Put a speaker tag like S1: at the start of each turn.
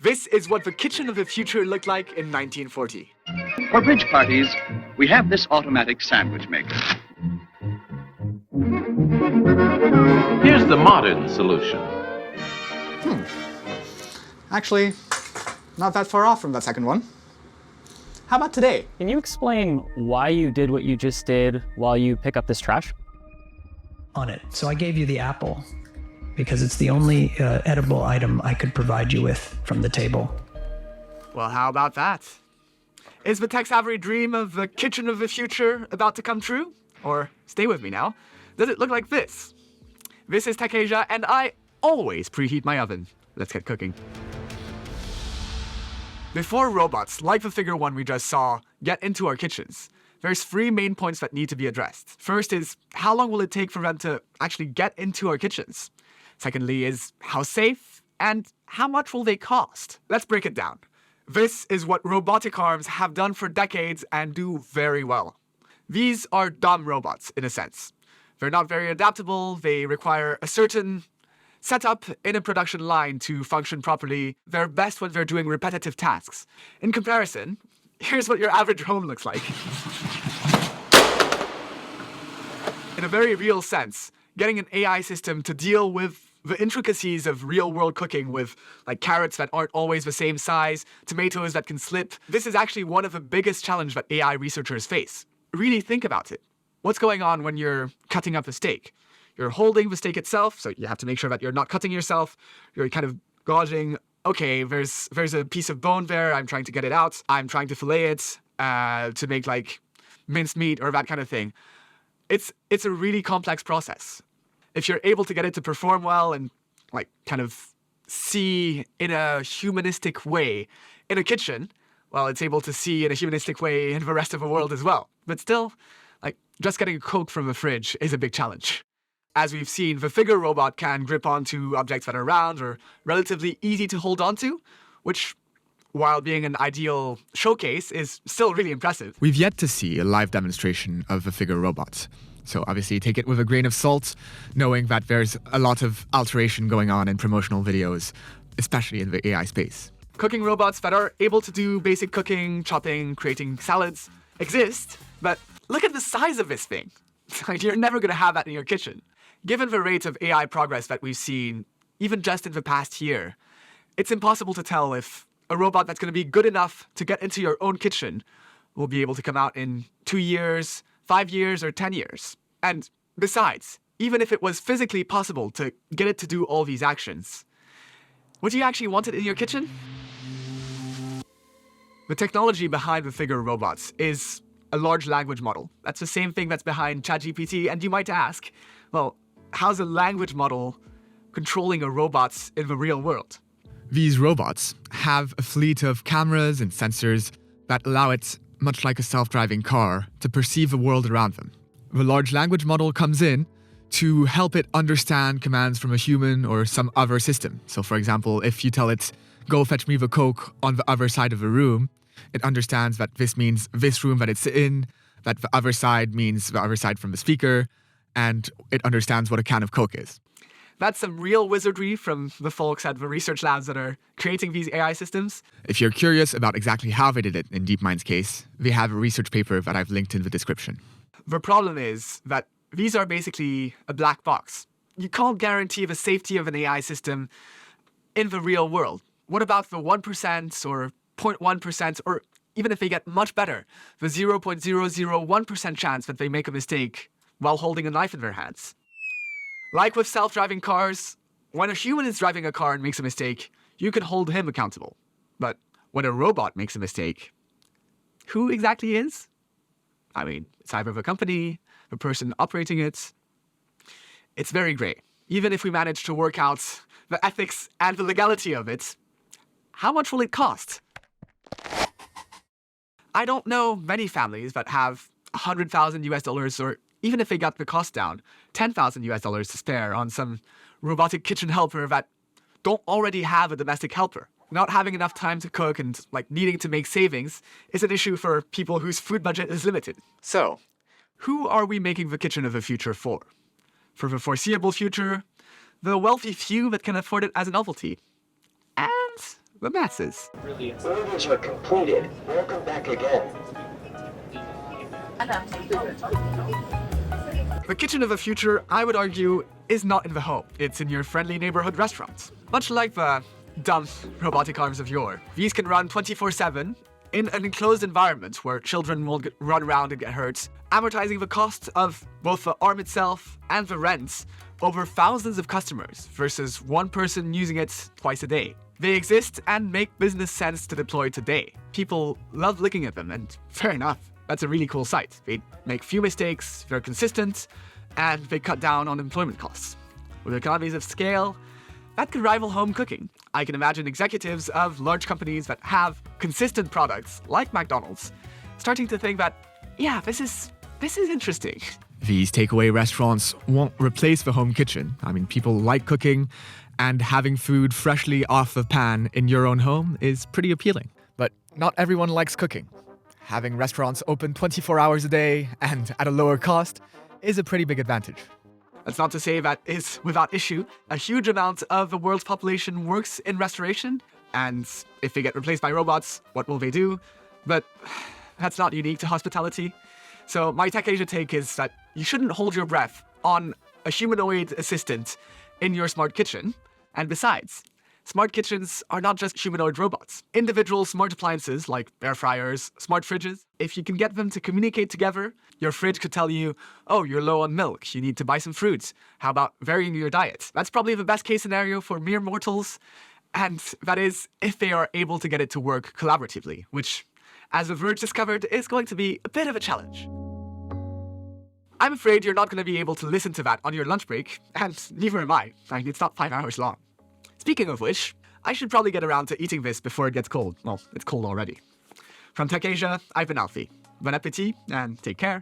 S1: This is what the kitchen of the future looked like in 1940.
S2: For bridge parties, we have this automatic sandwich maker.
S3: Here's the modern solution.
S4: Actually, not that far off from that second one. How about today?
S5: Can you explain why you did what you just did while you pick up this trash?
S6: On it. So I gave you the apple because it's the only edible item I could provide you with from the table.
S1: Well, how about that? Is the tech-savvy dream of the kitchen of the future about to come true? Or, stay with me now, does it look like this? This is Tech Asia, and I always preheat my oven. Let's get cooking. Before robots, like the figure one we just saw, get into our kitchens, there's three main points that need to be addressed. First is, how long will it take for them to actually get into our kitchens? Secondly is, how safe? And how much will they cost? Let's break it down. This is what robotic arms have done for decades and do very well. These are dumb robots, in a sense. They're not very adaptable, they require a certain setup in a production line to function properly. They're best when they're doing repetitive tasks. In comparison, here's what your average home looks like. In a very real sense, getting an AI system to deal with the intricacies of real-world cooking with like carrots that aren't always the same size, tomatoes that can slip, this is actually one of the biggest challenges that AI researchers face. Really think about it. What's going on when you're cutting up a steak? You're holding the steak itself, so you have to make sure that you're not cutting yourself. You're kind of gauging, okay, there's a piece of bone there, I'm trying to get it out. I'm trying to fillet it to make like minced meat or that kind of thing. It's a really complex process. If you're able to get it to perform well and like kind of see in a humanistic way in a kitchen, well, it's able to see in a humanistic way in the rest of the world as well. But still, like just getting a Coke from the fridge is a big challenge. As we've seen, the figure robot can grip onto objects that are round or relatively easy to hold onto, which, while being an ideal showcase, is still really impressive.
S7: We've yet to see a live demonstration of a figure robot. So obviously take it with a grain of salt, knowing that there's a lot of alteration going on in promotional videos, especially in the AI space.
S1: Cooking robots that are able to do basic cooking, chopping, creating salads exist, but look at the size of this thing. Like, you're never going to have that in your kitchen. Given the rate of AI progress that we've seen, even just in the past year, it's impossible to tell if a robot that's going to be good enough to get into your own kitchen will be able to come out in 2 years, 5 years, or 10 years. And besides, even if it was physically possible to get it to do all these actions, would you actually want it in your kitchen? The technology behind the figure robots is a large language model. That's the same thing that's behind ChatGPT, and you might ask, well, how's a language model controlling a robot in the real world?
S7: These robots have a fleet of cameras and sensors that allow it, much like a self-driving car, to perceive the world around them. The large language model comes in to help it understand commands from a human or some other system. So for example, if you tell it, go fetch me the Coke on the other side of the room, it understands that this means this room that it's in, that the other side means the other side from the speaker, and it understands what a can of Coke is.
S1: That's some real wizardry from the folks at the research labs that are creating these AI systems.
S7: If you're curious about exactly how they did it in DeepMind's case, they have a research paper that I've linked in the description.
S1: The problem is that these are basically a black box. You can't guarantee the safety of an AI system in the real world. What about the 1% or 0.1%, or even if they get much better, the 0.001% chance that they make a mistake while holding a knife in their hands? Like with self-driving cars, when a human is driving a car and makes a mistake, you can hold him accountable. But when a robot makes a mistake, who exactly is? I mean, it's either the company, the person operating it. It's very gray. Even if we manage to work out the ethics and the legality of it, how much will it cost? I don't know many families that have $100,000 or even if they got the cost down, $10,000 to spare on some robotic kitchen helper that don't already have a domestic helper. Not having enough time to cook and needing to make savings is an issue for people whose food budget is limited. So, who are we making the kitchen of the future for? For the foreseeable future, the wealthy few that can afford it as a novelty. And the masses.
S8: Orders are completed. Welcome back again.
S1: The kitchen of the future, I would argue, is not in the home. It's in your friendly neighborhood restaurants. Much like the dumb robotic arms of yore, these can run 24/7 in an enclosed environment where children will run around and get hurt, amortizing the cost of both the arm itself and the rent over thousands of customers versus one person using it twice a day. They exist and make business sense to deploy today. People love looking at them, and fair enough. That's a really cool sight. They make few mistakes, they're consistent, and they cut down on employment costs. With economies of scale, that could rival home cooking. I can imagine executives of large companies that have consistent products, like McDonald's, starting to think that, yeah, this is interesting.
S7: These takeaway restaurants won't replace the home kitchen. I mean, people like cooking, and having food freshly off the pan in your own home is pretty appealing. But not everyone likes cooking. Having restaurants open 24 hours a day and at a lower cost is a pretty big advantage.
S1: That's not to say that is without issue. A huge amount of the world's population works in restoration, and if they get replaced by robots, what will they do? But that's not unique to hospitality. So my Tech Asia take is that you shouldn't hold your breath on a humanoid assistant in your smart kitchen. And besides, smart kitchens are not just humanoid robots. Individual smart appliances like air fryers, smart fridges, if you can get them to communicate together, your fridge could tell you, oh, you're low on milk, you need to buy some fruits. How about varying your diet? That's probably the best case scenario for mere mortals. And that is if they are able to get it to work collaboratively, which, as The Verge discovered, is going to be a bit of a challenge. I'm afraid you're not going to be able to listen to that on your lunch break, and neither am I. I mean, it's not 5 hours long. Speaking of which, I should probably get around to eating this before it gets cold. Well, it's cold already. From Tech Asia, I've been Alfie. Bon appétit, and take care.